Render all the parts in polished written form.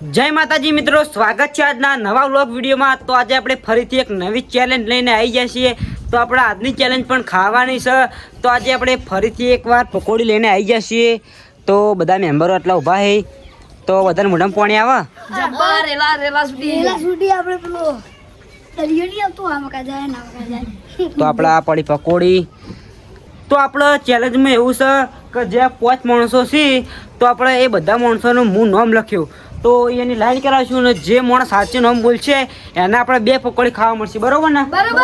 જય માતાજી મિત્રો, સ્વાગત છે આજના નવા વ્લોગ વિડીયોમાં। તો આજે આપણે ફરીથી એક નવી ચેલેન્જ લઈને આવી ગયા છીએ। તો આપણે આજની ચેલેન્જ પણ ખાવાની છે। તો આજે આપણે ફરીથી એકવાર પકોડી લઈને આવી ગયા છીએ। તો બધા મેમ્બરો આટલા ઊભા છે, તો બધાને મોઢામાં પાણી આવે। તો આપણા પડી પકોડી। તો આપણે ચેલેન્જમાં એવું છે કે જે 5 માણસો છે, તો આપણે એ બધા માણસોનું હું નામ લખ્યું। તો એની લાઈન કરાવશું ને જે માણસ સાચું નામ બોલશે એને આપણે 2 પકોડી ખાવા મળશે, બરોબર ને? બરોબર।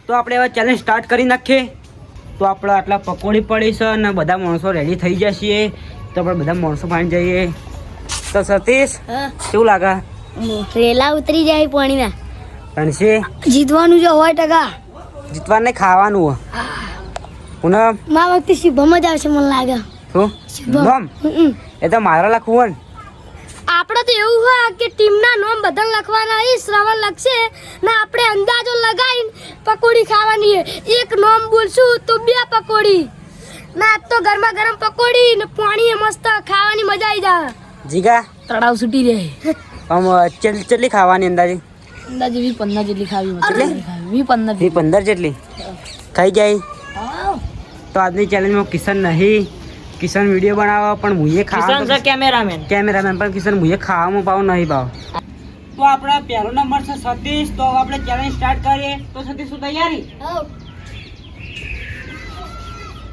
તો આપણે હવે ચેલેન્જ સ્ટાર્ટ કરી નાખીએ। તો આપણે આટલા પકોડી પડી છે અને બધા માણસો રેડી થઈ ગયા છીએ। તો આપણે બધા માણસો પાણી જઈએ। તો સતીશ, કેવું લાગે? રેલા ઉતરી જાય પાણીના। તણશે જીતવાનું જો હોય ટકા જીતવાનું નહીં, ખાવાનું હોય। પૂનમ, મા વખતે શુભમ જ આવશે મને લાગે। શું નામ? એ તો મારા લખવું ને। આપણે તો એવું હોય કે ટીમના નામ બધા લખવાના છે। શ્રવણ લખશે ને આપણે અંદાજો લગાવીને પકોડી ખાવાની છે। એક નામ બોલશું તો 2 પકોડી ના, તો ગરમા ગરમ પકોડી ને પાણી મસ્ત ખાવાની મજા આવી જાય। જીગા તળાવ છૂટી રહે। આમ ચટલી ખાવાની અંદાજે 15 જેટલી ખાવી। 15 જેટલી ખાઈ જાય। તો આજની ચેલેન્જમાં કિશન નહીં, કિશન વિડીયો બનાવવા પણ મુએ ખાવા કેમેરામેન પણ કિશન મુએ ખાવામાં પાવ નહીં પાવ। તો આપણા પહેલો નંબર છે સતીશ। તો આપણે ચેલેન્જ સ્ટાર્ટ કરીએ। તો સતીશ, શું તૈયારી?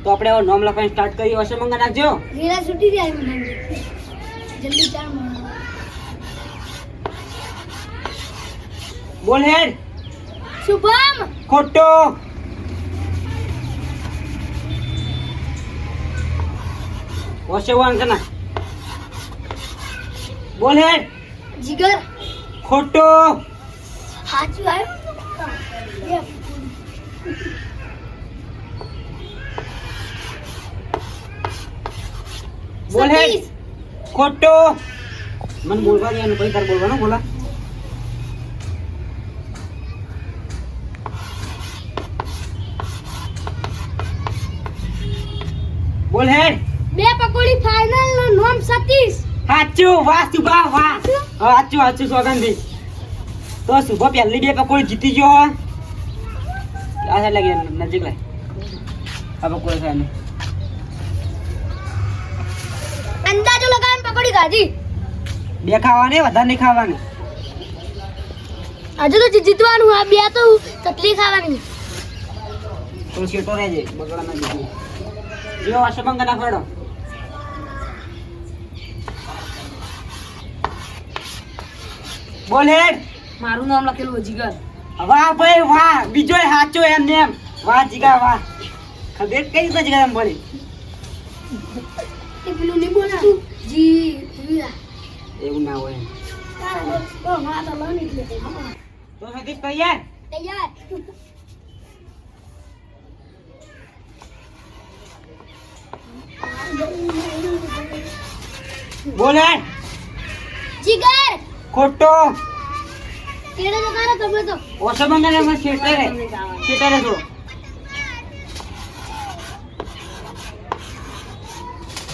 તો આપણે હવે નામ લખવાનું સ્ટાર્ટ કરીએ। ઓછો મંગા નાખજો। રેલા છૂટી જાય મને જલ્દી ચાલ। બોલ હેડ। શુભમ ખોટો। ઓછો વાંગના। બોલ હેડ। જીગર ખોટો। સાચું આવ્યું। બોલ હેડ। ખોટો। મને બોલવા દે, પછી તાર બોલવાનું બોલા। બોલ હેડ। 2 પકોડી ફાઇનલ નું નામ સતીશ। સાચું। વાહ સુભા, વાહ। સાચું સોગંદી। તો સુભા પહેલી 2 પકોડી જીતી ગયો। આ સાઈડ લાગી નજીક લાય। આ પકોડી ખાને અંદાજો લગાવીને પકોડી ખાધી। 2 ખાવાની, વધારે નહીં ખાવાની। હજુ તો જીતવાનું આ 2 તો ચટલી ખાવાની। તો શેટો રહેજે, બગડા ના જીતી। જો અશમંગા ના ફેડો। બોલ હેડ। મારું નામ લખેલું જીગર। વાહ ભાઈ વાહ, બીજો સાચો એમ ને એમ। વાહ જીગા વાહ। ખબર કઈ રીતે જીગા એમ પડી? એ પેલું નહીં બોલા જી એવું ના હોય। તો ના તો લો નહીં તો સતીશ તૈયાર? તૈયાર। બોલ હેડ। જીગર ખોટો। કેડે તો કારે તમે તો અશમંગા ને મત શેટે રે થોડો।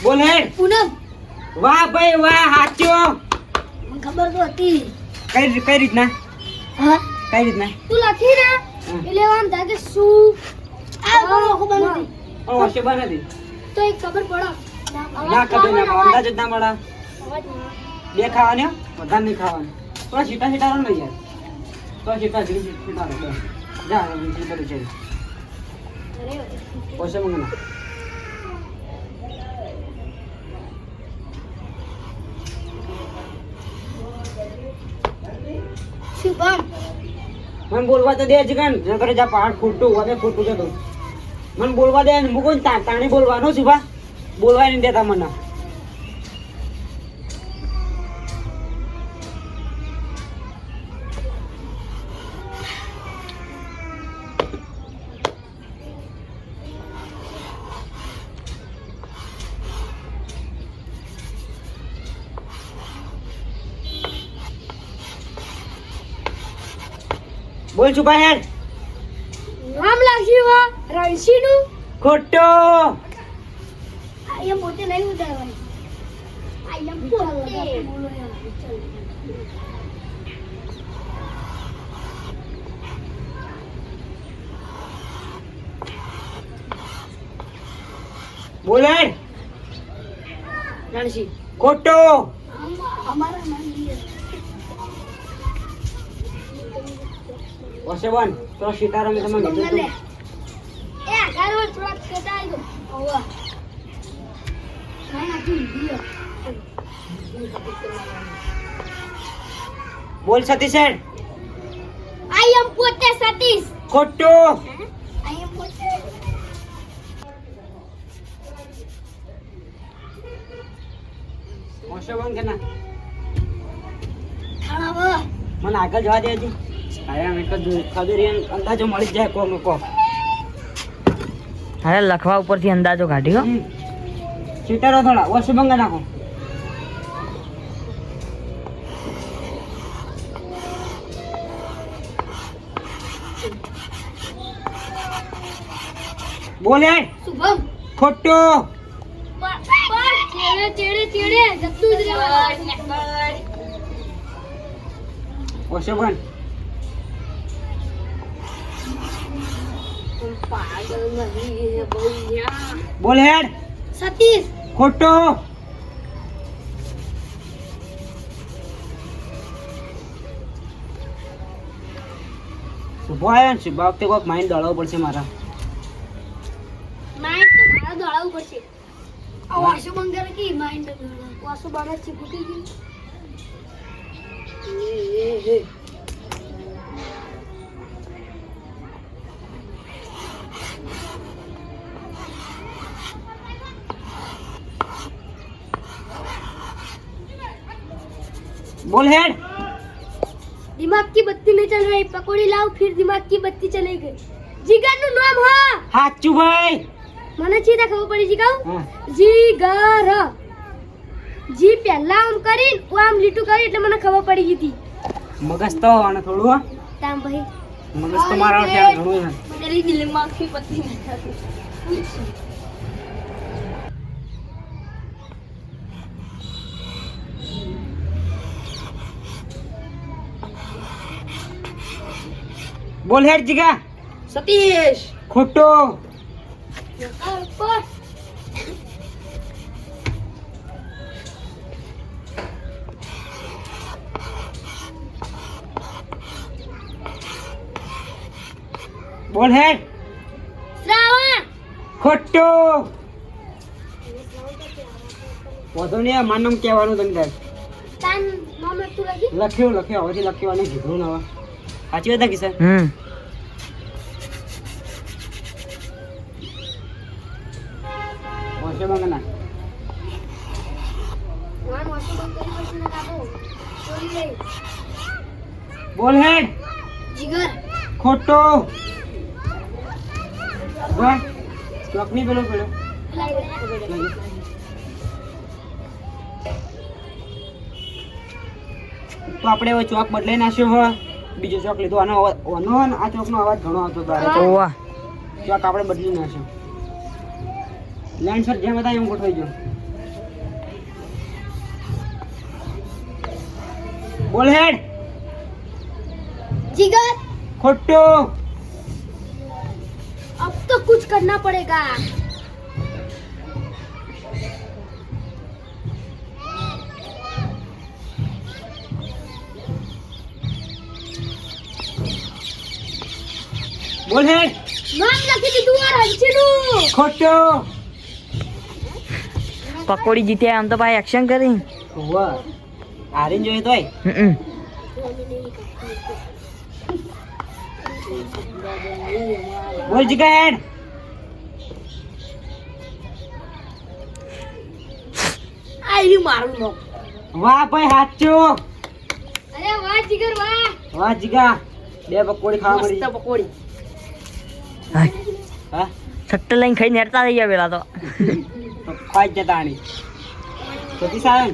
બોલ હેડ। પૂનમ વાહ ભાઈ વાહ, સાચો। મને ખબર તો હતી। કઈ રીતના? હા કઈ રીતના? તું લખી ને એટલે આમ થાય કે શું આ ખબર નથી પણ ઓછો નથી તો એક ખબર પડો ના, ખબર ના પડે, અંદાજ જ ના મળે। 2 ખાવાની, વધારે નહીં ખાવાની। થોડા સીટા રહો ને યાર। તો સીટા રહો બસ। જા સીટા છે ઓછો મંગના। શુભમ મને બોલવા તો દે જગન, નકર જા પહાડ ખોટું વધે, ખોટું જતું। મને બોલવા દે, મુકો તાણી બોલવાનો શુભા, બોલવા નહીં દેતા મને। બોલ છુપા હેડ। નામ લખ્યું રણસી નું। ખોટો। અહીંયા પોતે નહીં ઉતારવાની। અહીંયા પોતે બોલો યાર। બોલે ગણશી ખોટો વસે બન તો સીતારામ તમે કીધું એ આગળ વળ થોડા કટાઈ દો ઓવા ના તું દિયો બોલ સતીશ આઈ એમ પોતે સતીશ ખોટો આઈ એમ પોતે વસે બન કે ના આવો મને આગળ જવા દેજે અરે અમે ખબર અંદાજો મળી જ જાય કોમ કો અરે લખવા ઉપરથી અંદાજો કાઢ્યો સીતારો થોડા વસે બંગા નાખો બોલે શુભમ ખોટો ચેડે ચેડે ચેડે જતું જ રહેવા વસે બન પાગલ નહીં બોલ્યા બોલ હેડ સતીશ ખોટો શુભો આવ્યો ને શુભા વખતે કોઈક માઇન્ડ દળાવવું પડશે મારા માઇન્ડ તો મારા દોડાવવું પડશે આ વાસુ બંગર કી માઇન્ડ વાસુ બાના ચીપકી ગઈ बोल हेड दिमाग की बत्ती नहीं चल रही पकौड़ी लाओ फिर दिमाग की बत्ती चली गई जिगर નું નામ હા હાચુ ભાઈ મને ચીતા ખબર પડી જીગાઉ હા જીગર જી પહેલા આમ કરી ઓ આમ લીટું કરી એટલે મને ખબર પડી ગઈ હતી મગજ તો અને થોડું હો. તામ ભાઈ મગજ તો મારા ત્યાં ઘણું છે मेरे दिमाग की बत्ती नहीं चल रही બોલ હેડ જીગા सतीश ખોટો पर બોલ હેડ श्रावण ખોટો વધુ ને માનમ કહેવાનું તને કાંઈ તાન નામ લખતું લખી લખ્યું હવેથી લખ્યું કીધું ને હવે સાચી વાત ને કિશન વસે બંગના વાન વાસુ બંધ કરી પછી ના કાઢો ચોરી લઈ બોલ હેડ જીગર ખોટો વાહ ચોક ની પેલો પેલો તો આપણે હવે ચોક બદલાઈ નાખ્યો હોય બીજો ચોક લીધો આનો આ ચોકનો અવાજ ઘણો આવતો તારે ઓવા ચોક આપણે બદલી નાખ્યો લેન્ડ સર જેમ હતા એમ ગોઠવાઈ ગયો બોલ હેડ जिगर ખોટો अब तो कुछ करना पड़ेगा બોલ હેડ નામ લખી દીધું આ રંજીનું ખોટો પકોડી જીત્યા આમ તો ભાઈ એક્શન કરી વાહ આરીન જોઈએ તોય બોલ જીગા હેડ આઈ મારું નો વાહ ભાઈ સાચું અરે વાહ જીગર વાહ વાહ જીગા બે પકોડી ખાવા મળી પકોડી હા સટ્ટ લઈને ખાઈ નેરતા થઈ ગયા પેલા તો તો ખાઈ જ જતા આની સતી સાહેબ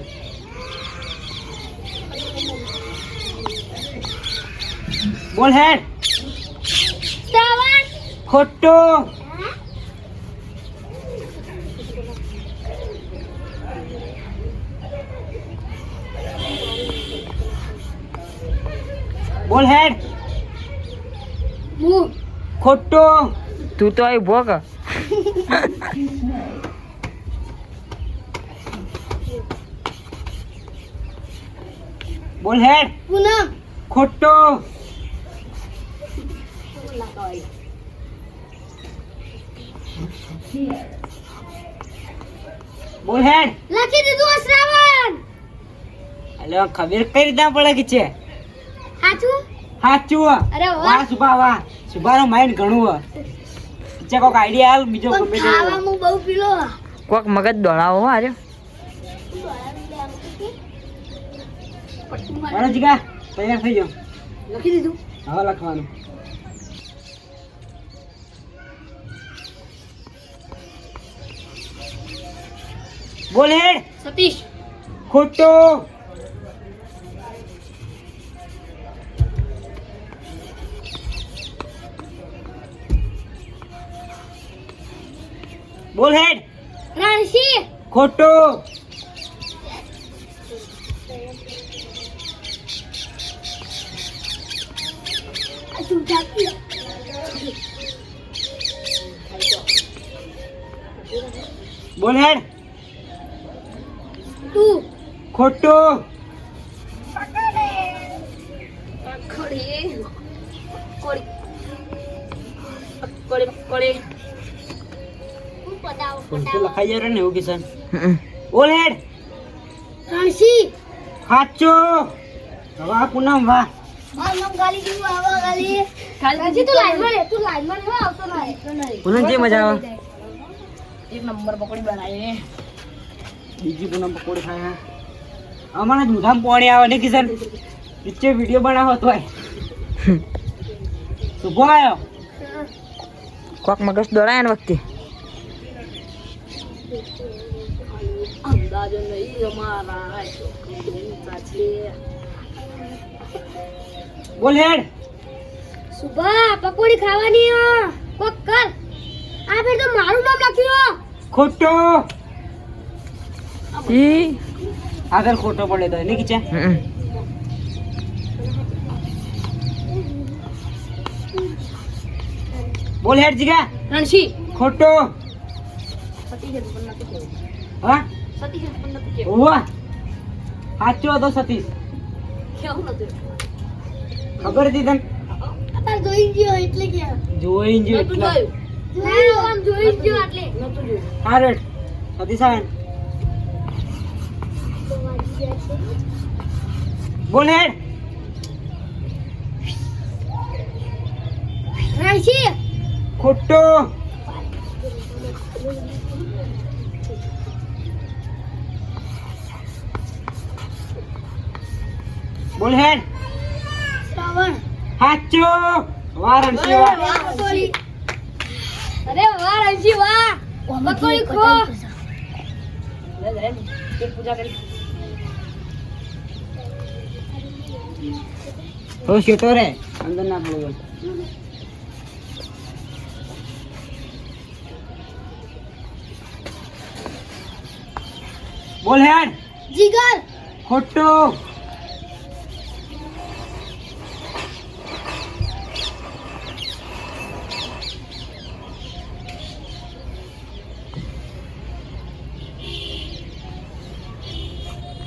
બોલ હેડ શ્રાવણ ખોટો બોલ હેડ. હું ખોટો. તું તો અહીં ભોગ બોલ હેડ. પૂનમ ખોટો. બોલ હેડ. લખી દીધું શ્રાવણ. અલે ખબર કઈ રીતના પડે કે છે સાચું સાચું. અરે વાહ. વાહ સુભા વાહ. સુભાનો માઇન્ડ ઘણું હ. છે કોક આઈડિયા હાલ બીજો પણ ગમે તે. ખાવામાં બહુ પીલો કોક મગજ દોડાવો હો આર્યો અરે જીગા તૈયાર થઈ જાઓ. લખી દીધું હવે લખવાનું. બોલ હેડ. સતીશ ખોટો. બોલ હેડ. રાણસી ખોટો. તું જાતી બોલ હેડ. તું ખોટો. ખડી કોડી કોડી કોડી હું પડાવ કોણથી લખાઈ જાય ને એવું કિશન. હમ. બોલ હેડ. રાણસી સાચો. વાહ પૂનમ વાહ. નામ ગાલી દીધું આવા ગાલી રાણસી તું લાઈનમાં રે હો આવતો ના રે પૂનમ જે મજા આવે. એક નંબર પકડી બનાવી બીજી પૂનમ પકોડી ખાય. અમારે દૂધામાં પાણી આવે ને કિશન. નીચે વિડીયો બનાવો તોય. શુભો આવ્યો. કોક મગજ દોડાય ને વખતે અંદાજો નહીં અમારા સાચી બોલ હેડ. સુભા પકોડી ખાવાની કોક કર આ ફેર તો મારું નામ લખ્યું ખોટો. ઈ આગળ ખોટો પડે તો નહીં કિચા. હમ. બોલ હેડ જીગા. રણસી ખોટો. હા ઓવા. સાચો હતો સતીશ. કેવું નતું ખબર હતી તને. અત્યારે જોઈ ગયો એટલે કે જોઈ જો એટલા. ના આમ જોઈ ગયો એટલે નતું જોયું હારડ સતીશ આવે. બોલ હેડ. રણસી ખોટો. બોલ હેડ. શ્રાવણ સાચો. વાહ રણસી વાહ. પકોડી અરે વાહ રણસી વાહ પકોડી ખો પૂજા કરી તો શેટો રે અંદર ના પડ્યો. બોલ હેડ. જીગર ખોટો.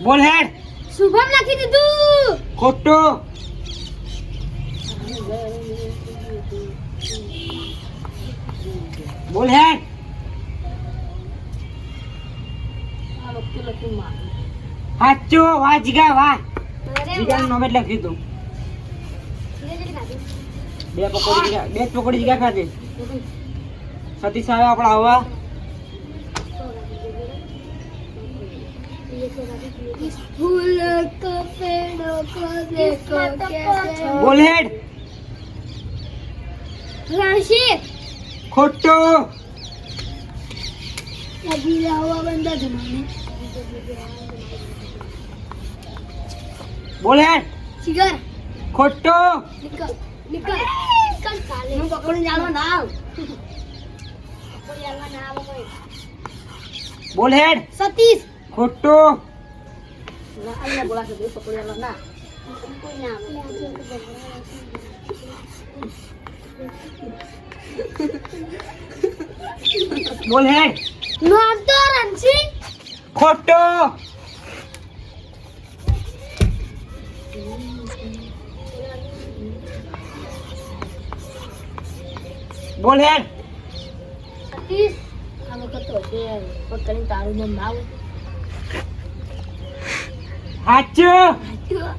બોલ હેડ. શુભમ લખી દીધું ખોટો. બોલ હેડ. સાચો. વાહ જીગા વાહ. જીગાનું નામ એટલે લખ્યું તું. બે જ પકોડી જીગા ખાધી. સતીશ આવે આપણે આવવા. फूल को पेड़ों को देखो कैसे બોલ હેડ. राशि ખોટો. अभी हवा बंदा जमाने બોલ હેડ. सिगर ખોટો. निकल निकल निकल साले मैं पकड़ जानो ना पकड़ जानो ना भाई બોલ હેડ. सतीश ખોટો. ना अन्य बोला से पकड़ जानो ना બોલ હેડ. નામ તો રણસી. ખોટો. બોલ હેડ. સતીશ. આ વખત તો છે પકડીને તારું નામ ના આવે. હાચું.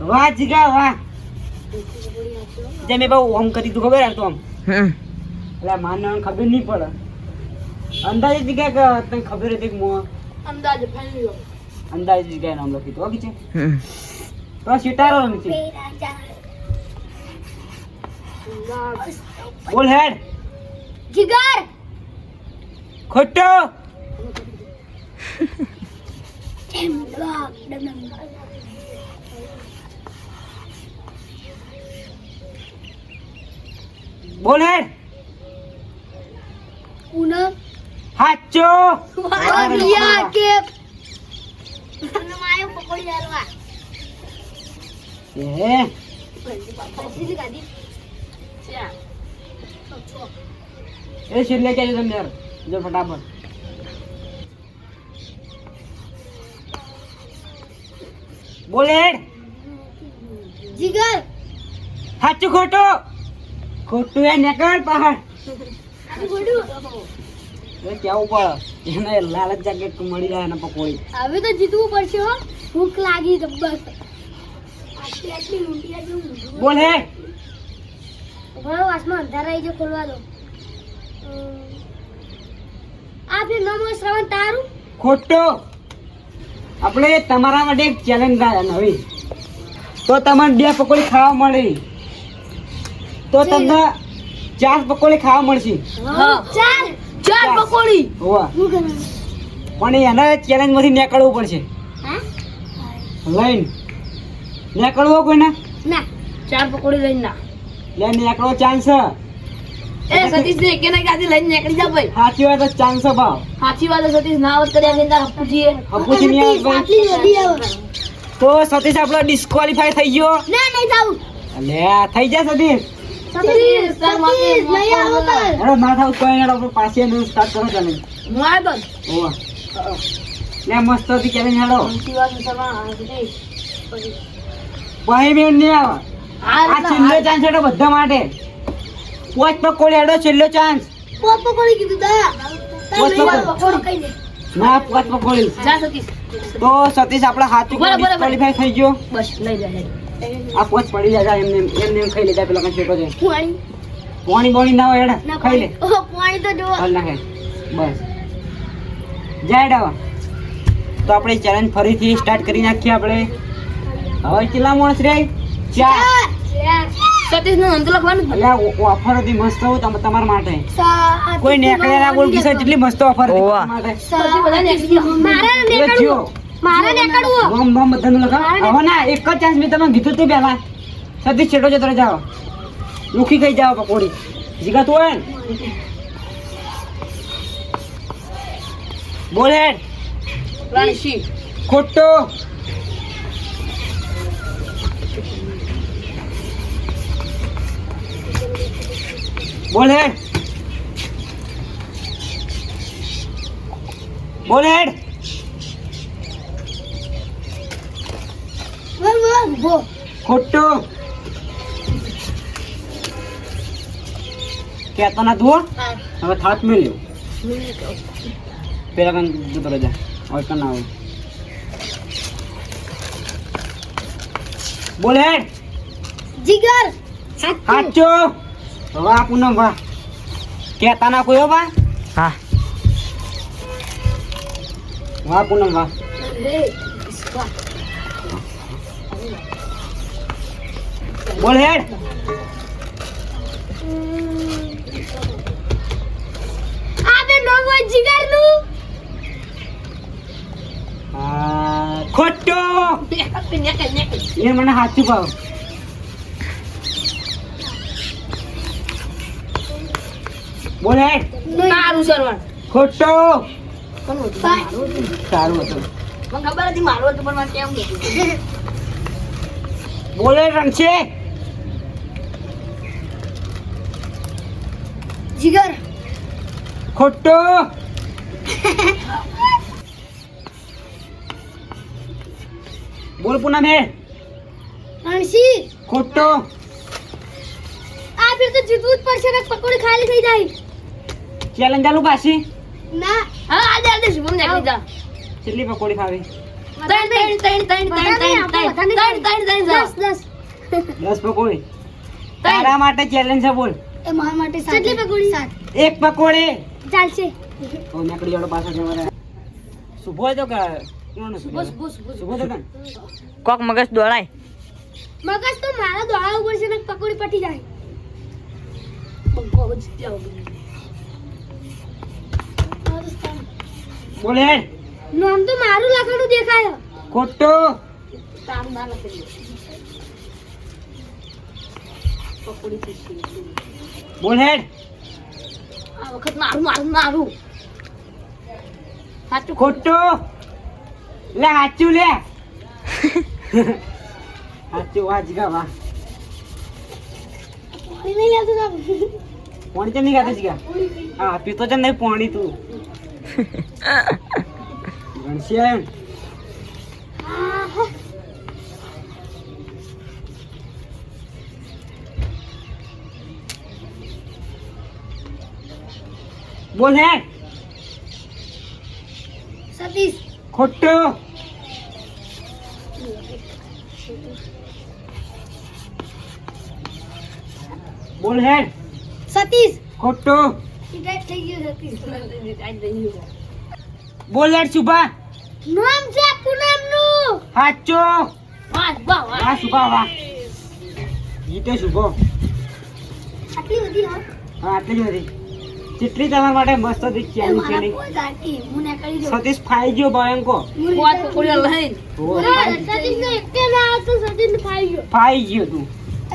વાહ જીગા વાહ. જે મેં બહુ ઓમ કરી તું ખબર યાર તો આમ એટલે માનને ખબર નહીં પડે અંદાજે જીગા કે તને ખબર હતી કે મો અંદાજે ફાઈલ અંદાજે જીગા નામ લખી તું ઓકે છે તો સિતારો નથી. બોલ હેડ. જીગર. ખોટો. બોલ હેડ. પૂનમ. હાચો. વાહ કે પૂનમ આયો પકોડી લાલવા. એ સીધી ગાડી. ચા. એ શીર લે કે તમે યાર જો ફટાફટ. બોલ હેડ. જીગર. હાચું ખોટો. ખોટું એ નેકળ પહાડ આ બોડું. એ કેવું પડે એને લાલચ જાગે મળી જાય એને પકોડી. હવે તો જીતવું પડશે હો. ભૂખ લાગી જબ્બર. આટલી લૂંટિયા જેવું. બોલ હેડ. ઘણો વાસમાં અંધારા આવી જો ખોલવા દો. આ ફેર નમો શ્રવણ તારું. ખોટો. આપણે તમારા માટે એક ચેલેન્જ લાયા નવી તો તમને 2 પકોડી ખાવા મળી તો તમને 4 પકોડી ખાવા મળશે. ચાર પકોડી. હોવા હું કરવાનું? પણ એના ચેલેન્જ માંથી નીકળવું પડશે. હા? લઈને નીકળવો કોઈને ના. ચાર પકોડી લઈને ના. લે નીકળવો ચાન્સ. એ સતીશ ને એકે ના ગાડી લઈને નીકળી જા ભાઈ. સાચી વાત તો ચાન્સ ભાવ સાચી વાત છે સતીશ ના આવત કર્યા છે તાર હપુજીએ. હપુજી નહીં આવે ભાઈ. આટલી વધી આવે. તો સતીશ આપણો ડિસ્ક્વોલિફાય થઈ ગયો. ના નહીં થાવું. લે થઈ જા સતીશ. સતીશ નહીં આવો તાર. અરે ના થાવ કોઈ નહીં આપણે પાછી એનું સ્ટાર્ટ કરો ચેલેન્જ. હું આય બસ. હોવા લે મસ્ત હતી ચેલેન્જ હેડો. સાચી વાત છે તમારા સતીશ. ભાઈ બેન નહીં આવે. આ છેલ્લો ચાન્સ હેડો બધા માટે. 5 પકોડી હેડો છેલ્લો ચાન્સ. પોપ પકોડી કીધું દા. પોપ પકોડી કહી દે. ના 5 પકોડી. જા સતીશ. તો સતીશ આપણે સાચું બરાબર, બરાબર. ડિસ્ક્વોલિફાય થઈ ગયો. બસ લઈ જા લઈ. આ 5 પડી જાય એમને એમ ખાઈ લેતા પેલા કઈ છેટો છે. પાણી. પાણી બોણી ના હોય હેડા ના ખાઈ લે. પાણી. ઓહ પાણી તો જો. હાલ નાખે બસ જાય ડાવા. તો આપણે ચેલેન્જ ફરીથી સ્ટાર્ટ કરી નાખીએ આપણે. હવે કેટલા માણસ રે 4. સતીશ નું અંત લખવાનું. એટલે ઓફર હતી મસ્ત હું તમારા માટે. સાત. કોઈ નેકળે ના બોલ કિશોર કેટલી મસ્ત ઓફર હતી ઓવા. તમારા માટે. સતીશ બધા નીકળી ગયા. મારે એ નીકળવું. જ્યો. મારે નીકળવું. બોમ બોમ બધાનું લગાવ. હવે ના એક જ ચાન્સ મેં તમને કીધું તું પહેલા. સતીશ છેટો જતો રહે જાઓ. લુખી ખાઈ જાઓ પકોડી. જીગા તું હોય ને. બોલ હેડ. રાણશી. ખોટો. બોલ હેડ. બોલ હેડ. ભો. ખોટો. કહેતો ના તું હો? હવે થાત મેલ્યો પેલા કાન જતો રહેજા. હવે કાન આવો. બોલ હેડ. જીગર. સાચો. વાહ પૂનમ વાહ. કહેતા ના કોઈ હો બા. હા. વાહ પૂનમ વાહ. બોલ હેડ. આ બે નો હોય જીગર નું. ખોટો. એ મને સાચું ભાવ. બોલ હેડ. તારું સરવણ. ખોટો. કોનું હતું? બાય. મારું હતું. સારું હતું. મને ખબર હતી મારું હતું પણ મને કેમ કીધું? બોલે રણછે. જીગર ખોટો. બોલ પૂનમ હે. રણસી ખોટો. આ ફેર તો જીતવું જ પડશે ને પકોડી ખાલી થઈ જાય. ચેલેન્જ ચાલુ પાછી. ના હા આદે આદે શુભમ નીકળી જા કેટલી પકોડી ખાવી? ત્રણ જા 10 પકોડી. તારા માટે ચેલેન્જ છે બોલ. એ મારા માટે કેટલી પકોડી? 7 એક પકોડી. ચાલશે. તો નીકળી જાડો પાછો જવા. સુભો તો કે કોણ સુભો? સુભો તો કે કોક મગજ દોડાય. મગજ તો મારા દોડા ઉપર છે ને પકોડી પટી જાય. બોલ હે. નામ તો મારું લખેલું દેખાય. ખોટો. તારું ના લખેલું પકોડી પીસી બોલ હે. આ વખત મારું સાચું ખોટો. લે હાચું લે. હાચું વાજગા વાહ. પાણી નહીં લેતું ના. પાણી તો નહીં ખાતા જીગા. હા પીતો છે નહીં પાણી તું. ઘનશ્યામ. બોલ હે. સતીશ ખોટો. બોલ હે. સતીશ ખોટો. રિટાયર થઈ ગયો સતીશ. બોલ હે શુભા. નામ છે પૂનમનું. હાચો. વાહ વાહ વાહ વાહ શુભા વાહ. જીતે શુભો. આટલી બધી હા. હા આટલી જ હતી. જેટલી તમારા માટે મસ્ત હતી ચેલેન્જ છે નહીં. મુને કરી દો. સતીશ ફાઈ ગયો ભયંકો. પાંચ પકોડીઓ લઈને સતીશ ને એક ના આવતો સતીશ ને ખાઈ ગયો. ફાઈ ગયો તું.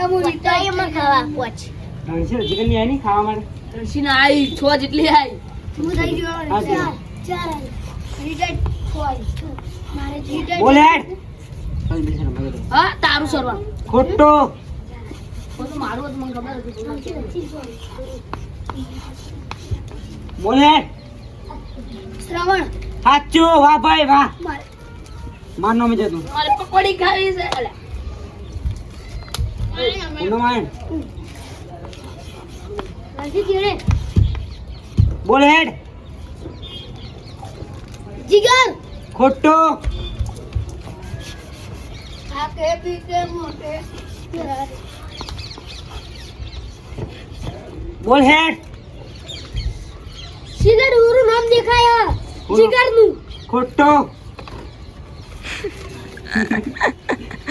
એમ રિટાયર માં ખાવા પોચ. ઘનશ્યામ જીગર ની આઈ નહીં ખાવા માટે. રણસીના આઈ 6 જેટલી આઈ હું થઈ ગયો હા, 4 રિટાયર હોય. મારે રિટાયર બોલ હે. હા તારું સરવા ખોટો. તો મારું હતું મને ખબર હતી બોલ હે. શ્રવણ હાચો વાહ ભાઈ વાહ. મારે મારનો મે જતું. મારે પકોડી ખાવી છે અલે પૂનમ આય. રાજી જીરે બોલ હે. જીગર ખોટો. આ કે પીકે મોટે બોલ હે. સિલર ઉરું નામ દેખાય જીગર નું. ખોટો.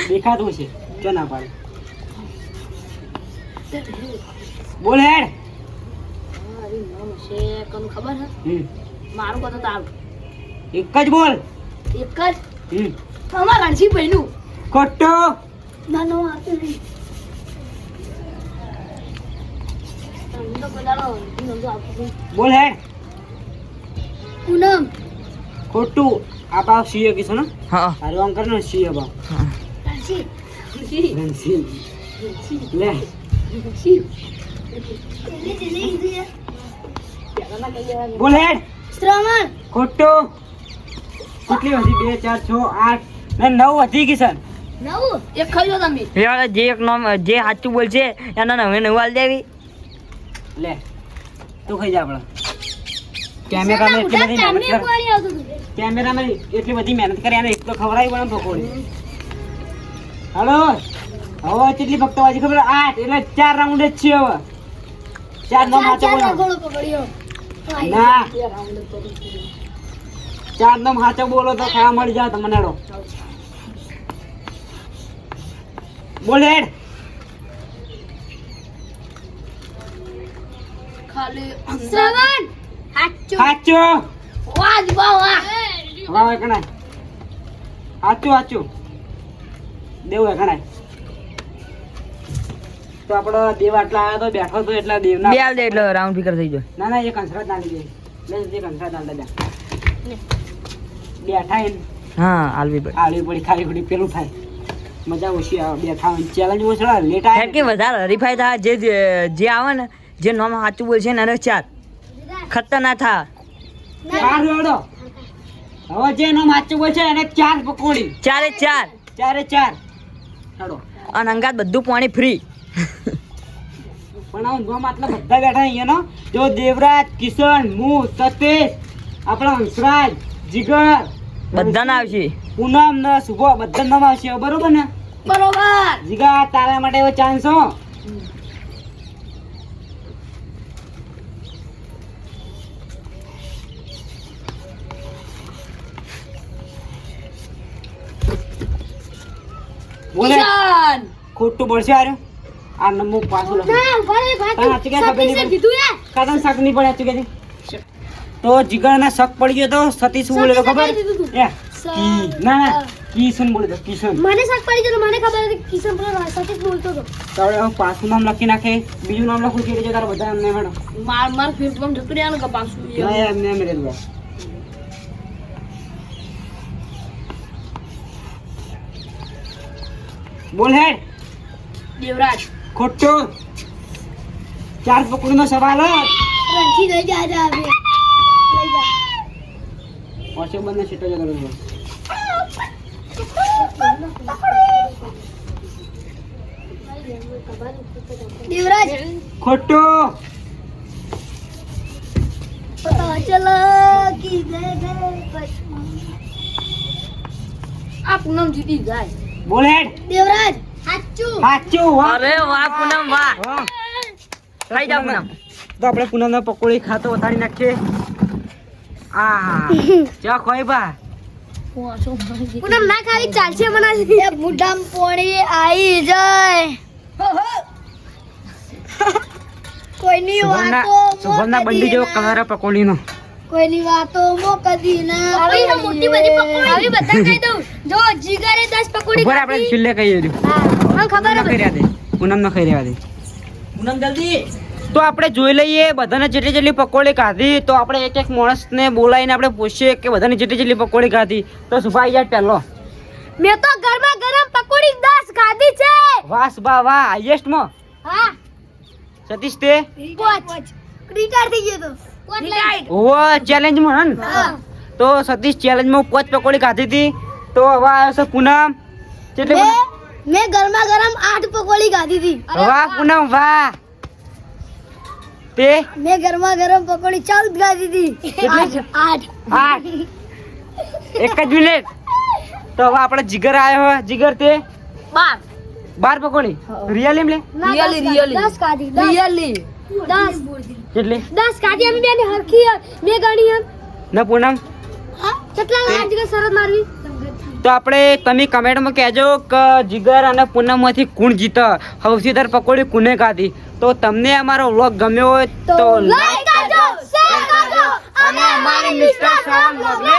દેખાતું છે કે ના પાડે. બોલ હે. મારી નામ છે કોને ખબર છે મારું કતો તારું એક જ બોલ. એક જ હમ. અમાર રણસી ભાઈનું ખોટો. નાનો આવતો નહીં. તમને તો બધાનો નામ તો આપું બોલ હે. પૂનમ ખોટું. આ બાપ સીએ કીધું ને. હા તારું આમ કરે ને સીએ બાપ. રાજી ઘનશ્યામ. લે. જલ્દી જલ્દી બોલ હે. શ્રવણ ખોટો. કેટલી હતી? 2 4 6 8 ને 9 હતી કિશન. નવું એક ખાઈ લો તમે યાર જે એક નામ જે સાચું બોલશે એના નવે નવાલ દેવી. લે તું ખાઈ જા આપણે. કેમેરામેન એટલી બધી મહેનત કરે. પાણી આવતું હતું. કેમેરામેન એટલી બધી મહેનત કરે અને એક તો ખવડાવી પણ પકોડી. હાલો હવે કેટલી ભક્તવાજી ખબર? 8 એટલે 4 રાઉન્ડ જ છે હવે. 4 નો માચો ચાર બોલો. ગોળો પકડ્યો. ના 4 નો માચો બોલો તો ખાવા મળી જાય તમને. હેડો બોલ હેડ. ખાલી શ્રવણ હાચું સાચો. વાહ વાહ વાહ વાહ કણાય. સાચું સાચું દેવ કણાય. તો આપણો દેવ આટલા આવ્યો તો બેઠો તો એટલા દેવ ના બે આલ દે એટલે રાઉન્ડ ફિકર થઈ જાય. ના ના એ કંસરાત ના લીધે. લે જે કંસરાત ના લીધે બેઠા એને હા આલવી પડે. આલવી પડી ખાલી ખોટી પેલું થાય. મજા ઓછી આવે બેઠા ચેલેન્જમાં થોડા લેટ હેડ આવે કે વધારે હરીફાઈ થાય જે આવે ને જે નામ સાચું બોલશે ને એને 4 ખતરનાક થાય. ચાર જોડો હવે જે નો માચું બોલ છે એને 4 પકોડી 4 ચારે 4 હેડો અને અંગાત બધું પાણી ફ્રી. પણ આ નોમ આટલા બધા બેઠા અહીંયાનો જો દેવરાજ કિશન હું સતીશ આપણા હંસરાજ જીગર બધાને આવશે. પૂનમ ને શુભો બધા નામ આવશે બરોબર ને બરોબર. જીગા તારા માટે એવો ચાન્સ હો. બોલે કિશન. ખોટું બોલશે આર્યું આ નમુક પાછું લખો. ના, ઉભા રહે, તારા હાચું ક્યાં ખબર નહીં સતીશે પડી? કીધું યાર. કાતન શક નહીં પડે તું કે તો જીગરના શક પડી ગયો તો સતીશ શું બોલે તો ખબર સતીશે કીધું તું. એ કી ના ના કિશન બોલે તો કિશન મને શક પડી ગયો તો મને ખબર હતી કે કિશન પેલો સતીશ બોલતો હતો. તો હવે હું પાછું નામ લખી નાખે બીજું નામ લખું કે એટલે તારા બધા એમને મેડમ માર ફેસબુક જતું રહ્યા ને પાછું ના એમને એમ રેલું બોલ હેડ દેવરાજ ખોટો 4 પકડીનો સવાલ હે રણજી લઈ જા જા હવે. લઈ જા. પાછો બંને સીટો જતો રહ્યો દેવરાજ ખોટો પતા ચલો કી દે દે પછી. આ પૂનમ જીતી જાય. બોલ હેડ દેવરાજ સાચું. સાચું વાહ અરે વાહ પૂનમ વાહ. વાહ. ખાઈ જા પૂનમ. તો આપણે પૂનમના પકોડી ખાતો વધારી નાખીએ આ ચા ખોઈ બા પૂનમ ના ખાવી ચાલશે મને. એ મુઢામ પોણી આવી જાય. કોઈની સુગંધના વાતો સુગંધના બંડી જેવો કલર પકોડીનો કોઈની વાતો મો કદી ના આવી મોટી બધી પકોડી આવી બધા કહી દઉં. જો જીગરે 10 પકોડી ઉપર આપણે છેલ્લે કહીએ દઉં હા ખબર પૂનમ ખાઈ રહ્યા દે પૂનમ ન ખાઈ રહ્યા દે પૂનમ જલ્દી તો આપણે જોઈ લઈએ બધાને જેટલી જેટલી પકોડી ખાધી તો આપણે એક એક માણસને બોલાવીને આપણે પૂછીએ કે બધાને જેટલી જેટલી પકોડી ખાધી તો સુભાઈ યાર પહેલો મેં તો ગરમા ગરમ પકોડી 10 ખાધી છે. વાસ બા વાહ હાઈએસ્ટમાં હા સતીશ તે પોચ રિટાયર થઈ ગયો તો ઓ ચેલેન્જમાં હન હા. તો સતીશ ચેલેન્જમાં 5 પકોડી ખાધી હતી તો હવે આવ્યો છે પૂનમ કેટલી મેં ગરમા ગરમ 8 પકોડી ખાધી હતી. વાહ પૂનમ વાહ તે મેં ગરમા ગરમ પકોડી 14 ખાધી હતી. કેટલી? 8 એક જ મિનિટ તો હવે આપણે જીગર આવ્યો હોય જીગર તે 12 પકોડી રિયલી લે Really. 10 ખાધી 10 કેટલી 10 ખાધી અમે બેને હરખી મેં ગણી એમ. ના પૂનમ હા કેટલા વાગે શરત મારવી? તો આપણે તમે કમેન્ટમાં કહેજો કે જીગર અને પૂનમમાંથી કોણ જીતે સૌથી વધારે પકોડી કોને ખાધી તો તમને અમારો વ્લોગ ગમ્યો હોય તો લાઈક કરજો શેર કરજો અને અમારી મિસ્ટર શ્રવણ વ્લોગને